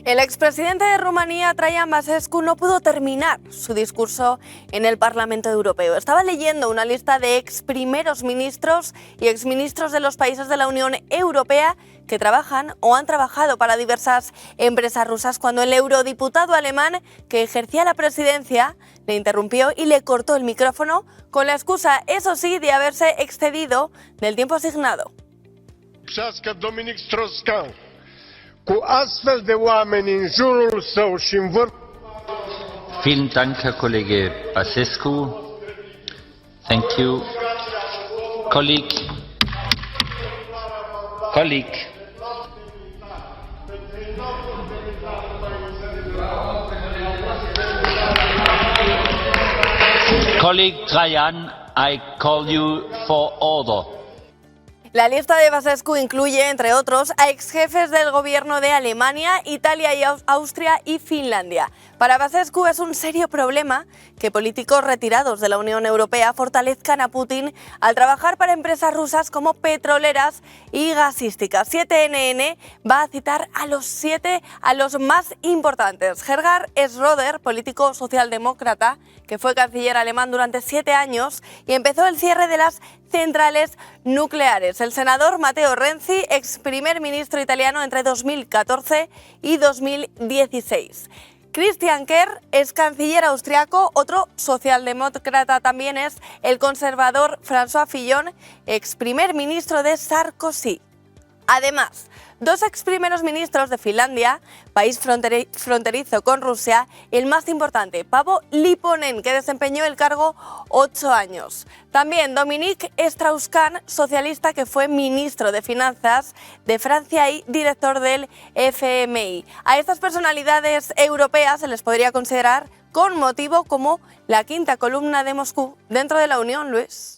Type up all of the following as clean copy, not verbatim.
El expresidente de Rumanía, Traian Băsescu, no pudo terminar su discurso en el Parlamento Europeo. Estaba leyendo una lista de ex primeros ministros y exministros de los países de la Unión Europea que trabajan o han trabajado para diversas empresas rusas cuando el eurodiputado alemán que ejercía la presidencia le interrumpió y le cortó el micrófono con la excusa, eso sí, de haberse excedido del tiempo asignado. Dominic Strauss-Kahn, cu astfel de oameni în jurul său și în vârf. Vielen Dank, Herr Kollege Băsescu. Thank you. Colleague. Colleague Traian, I call you for order. La lista de Băsescu incluye, entre otros, a exjefes del gobierno de Alemania, Italia, y Austria y Finlandia. Para Băsescu es un serio problema que políticos retirados de la Unión Europea fortalezcan a Putin al trabajar para empresas rusas como petroleras y gasísticas. 7NN va a citar a los más importantes. Gerhard Schröder, político socialdemócrata, que fue canciller alemán durante 7 años y empezó el cierre de las centrales nucleares. El senador Matteo Renzi, ex primer ministro italiano entre 2014 y 2016. Christian Kerr es canciller austriaco, otro socialdemócrata también es el conservador François Fillon, ex primer ministro de Sarkozy. Además, 2 ex primeros ministros de Finlandia, país fronterizo con Rusia, y el más importante, Paavo Lipponen, que desempeñó el cargo 8 años. También Dominique Strauss-Kahn, socialista que fue ministro de Finanzas de Francia y director del FMI. A estas personalidades europeas se les podría considerar con motivo como la quinta columna de Moscú dentro de la Unión, Luis.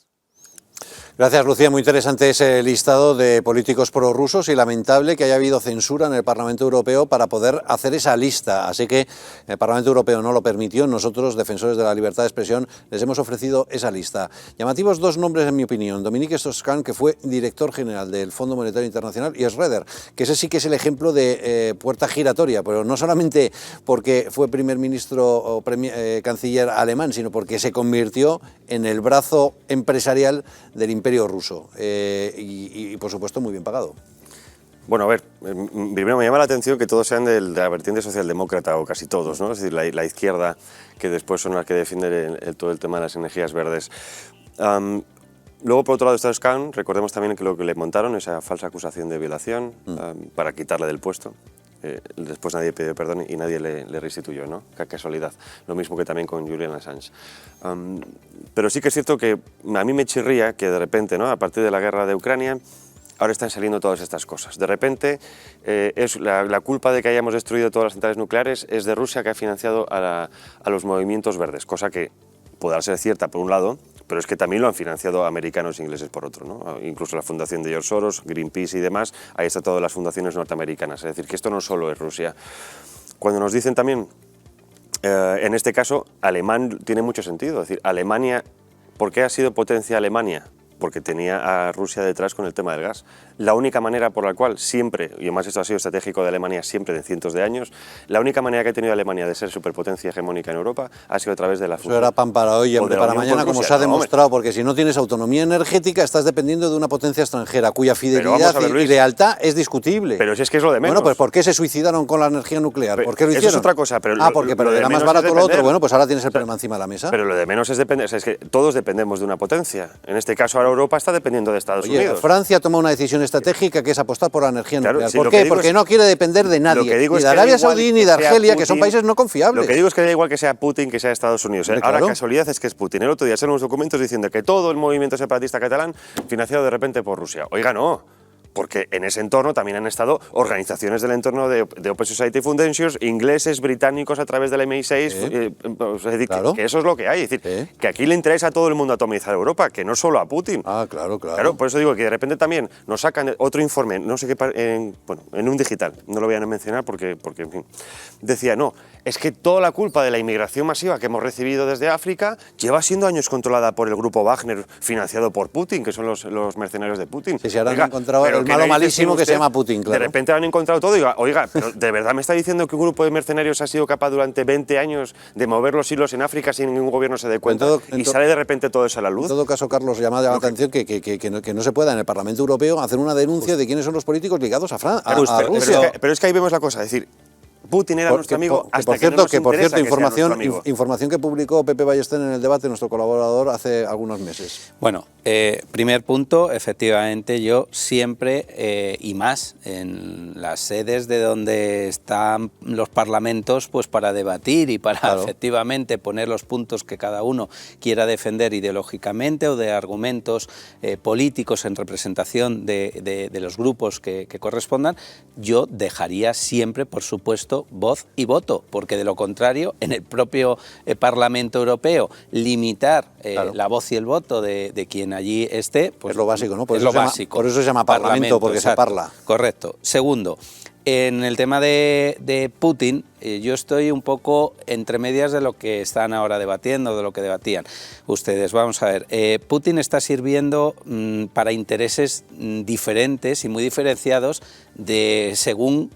Gracias, Lucía. Muy interesante ese listado de políticos prorrusos y lamentable que haya habido censura en el Parlamento Europeo para poder hacer esa lista. Así que el Parlamento Europeo no lo permitió. Nosotros, defensores de la libertad de expresión, les hemos ofrecido esa lista. Llamativos 2 nombres, en mi opinión. Dominique Strauss-Kahn, que fue director general del Fondo Monetario Internacional, y Schröder, que ese sí que es el ejemplo de puerta giratoria, pero no solamente porque fue primer ministro o canciller alemán, sino porque se convirtió en el brazo empresarial del imperio ruso y por supuesto muy bien pagado. Bueno, a ver, primero me llama la atención que todos sean de la vertiente socialdemócrata, o casi todos, ¿no? Es decir, la izquierda, que después son las que defienden todo el tema de las energías verdes. Luego, por otro lado, Strauss-Kahn, recordemos también que lo que le montaron, esa falsa acusación de violación para quitarle del puesto. Después nadie pidió perdón y nadie le restituyó, ¿no? Qué casualidad. Lo mismo que también con Julian Assange. Pero sí que es cierto que a mí me chirría que de repente, ¿no? A partir de la guerra de Ucrania, ahora están saliendo todas estas cosas. De repente, la culpa de que hayamos destruido todas las centrales nucleares es de Rusia, que ha financiado a los movimientos verdes, cosa que podrá ser cierta por un lado, pero es que también lo han financiado americanos e ingleses por otro, ¿no? Incluso la fundación de George Soros, Greenpeace y demás, ahí están todas las fundaciones norteamericanas. Es decir, que esto no solo es Rusia. Cuando nos dicen también, en este caso, alemán tiene mucho sentido. Es decir, Alemania, ¿por qué ha sido potencia Alemania? Porque tenía a Rusia detrás con el tema del gas. La única manera por la cual siempre, y además esto ha sido estratégico de Alemania siempre de cientos de años, la única manera que ha tenido Alemania de ser superpotencia hegemónica en Europa ha sido a través de la fusión. Eso era pan para hoy y hambre para mañana, como se ha demostrado, porque si no tienes autonomía energética estás dependiendo de una potencia extranjera cuya fidelidad y lealtad es discutible. Pero si es que es lo de menos. Bueno, pues ¿por qué se suicidaron con la energía nuclear? ¿Por qué lo hicieron? Eso es otra cosa. Pero porque era más barato lo otro. Bueno, pues ahora tienes el problema encima de la mesa. Pero lo de menos es depender. O sea, es que todos dependemos de una potencia. En este caso ahora Europa está dependiendo de Estados Unidos. Francia toma una decisión estratégica que es apostar por la energía nuclear. ¿Por qué? Porque no quiere depender de nadie, ni de Arabia Saudí ni de Argelia, que son países no confiables. Lo que digo es que da igual que sea Putin, que sea Estados Unidos. Ahora, casualidad es que es Putin. El otro día salieron unos documentos diciendo que todo el movimiento separatista catalán financiado de repente por Rusia. Oiga, no. Porque en ese entorno también han estado organizaciones del entorno de Open Society Foundations, ingleses, británicos a través del MI6, es decir, claro. que eso es lo que hay, es decir, que aquí le interesa a todo el mundo atomizar Europa, que no solo a Putin. Claro, por eso digo que de repente también nos sacan otro informe, no sé qué, en un digital, no lo voy a mencionar porque en fin, decía, no, es que toda la culpa de la inmigración masiva que hemos recibido desde África lleva siendo años controlada por el grupo Wagner, financiado por Putin, que son los mercenarios de Putin. Sí, se habrán encontrado pero el que malo no dice malísimo que se usted, llama Putin, claro. De repente han encontrado todo y diga, oiga, pero ¿de verdad me está diciendo que un grupo de mercenarios ha sido capaz durante 20 años de mover los hilos en África sin que ningún gobierno se dé cuenta? Y sale de repente todo eso a la luz. En todo caso, Carlos, llama la atención que no se pueda en el Parlamento Europeo hacer una denuncia de quiénes son los políticos ligados a Rusia. Pero es que ahí vemos la cosa, es decir, Putin era nuestro amigo hasta que no nos por interesa cierto, que sea nuestro amigo. información que publicó Pepe Ballester en el debate, nuestro colaborador, hace algunos meses. Bueno, primer punto, efectivamente yo siempre, y más en las sedes de donde están los parlamentos, pues para debatir y para efectivamente poner los puntos que cada uno quiera defender ideológicamente o de argumentos políticos en representación de los grupos que correspondan, yo dejaría siempre, por supuesto, voz y voto, porque de lo contrario, en el propio Parlamento Europeo, limitar la voz y el voto de quien allí esté, pues es lo básico, ¿no? Por eso se llama Parlamento, porque exacto, se parla. Correcto. Segundo, en el tema de Putin, yo estoy un poco entre medias de lo que están ahora debatiendo, de lo que debatían ustedes. Vamos a ver, Putin está sirviendo para intereses diferentes y muy diferenciados según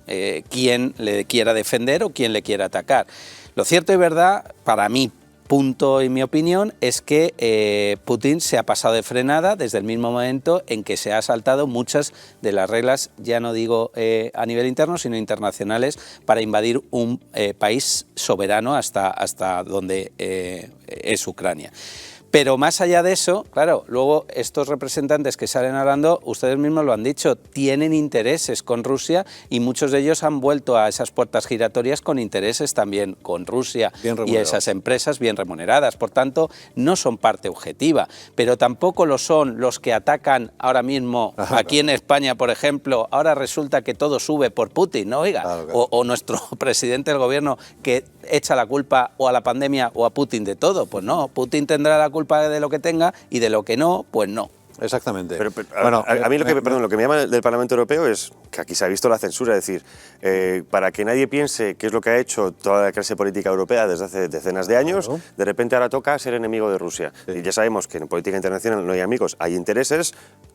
quién le quiera defender o quién le quiera atacar. Lo cierto y verdad, para mí, punto y mi opinión es que Putin se ha pasado de frenada desde el mismo momento en que se ha saltado muchas de las reglas, ya no digo a nivel interno, sino internacionales, para invadir un país soberano hasta donde es Ucrania. Pero más allá de eso, claro, luego estos representantes que salen hablando, ustedes mismos lo han dicho, tienen intereses con Rusia y muchos de ellos han vuelto a esas puertas giratorias con intereses también con Rusia y esas empresas bien remuneradas. Por tanto, no son parte objetiva, pero tampoco lo son los que atacan ahora mismo aquí en España, por ejemplo. Ahora resulta que todo sube por Putin, ¿no? Oiga, claro. O nuestro presidente del gobierno que echa la culpa o a la pandemia o a Putin de todo. Pues no, Putin tendrá la culpa de lo que tenga y de lo que no, pues no. Exactamente. Pero bueno, a mí lo que me llama del Parlamento Europeo es que aquí se ha visto la censura, es decir, para que nadie piense qué es lo que ha hecho toda la clase política europea desde hace decenas de años, de repente ahora toca ser enemigo de Rusia. Y ya sabemos que en política internacional no hay amigos, hay intereses.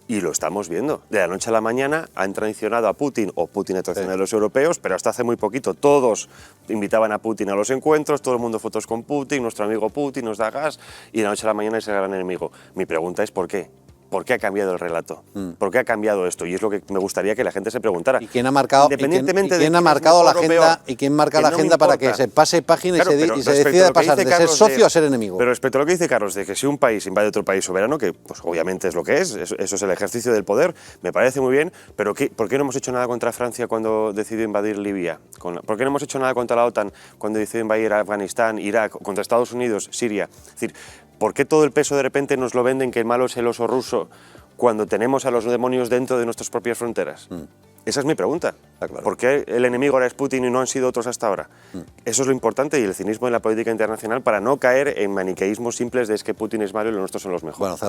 Y lo estamos viendo. De la noche a la mañana han traicionado a Putin, o Putin ha traicionado a los europeos, pero hasta hace muy poquito todos invitaban a Putin a los encuentros, todo el mundo fotos con Putin, nuestro amigo Putin nos da gas, y de la noche a la mañana es el gran enemigo. Mi pregunta es ¿por qué? ¿Por qué ha cambiado el relato? ¿Por qué ha cambiado esto? Y es lo que me gustaría que la gente se preguntara. ¿Y quién ha marcado, quién ha marcado la agenda, y quién marca la agenda para que se pase página y se decida pasar de ser socio a ser enemigo? Pero respecto a lo que dice Carlos, de que si un país invade otro país soberano, que pues obviamente es lo que es, eso es el ejercicio del poder, me parece muy bien, pero ¿por qué no hemos hecho nada contra Francia cuando decidió invadir Libia? ¿Por qué no hemos hecho nada contra la OTAN cuando decidió invadir Afganistán, Irak, contra Estados Unidos, Siria? Es decir, ¿por qué todo el peso de repente nos lo venden que el malo es el oso ruso cuando tenemos a los demonios dentro de nuestras propias fronteras? Esa es mi pregunta. Claro. ¿Por qué el enemigo ahora es Putin y no han sido otros hasta ahora? Eso es lo importante y el cinismo en la política internacional para no caer en maniqueísmos simples de es que Putin es malo y los nuestros son los mejores. Bueno,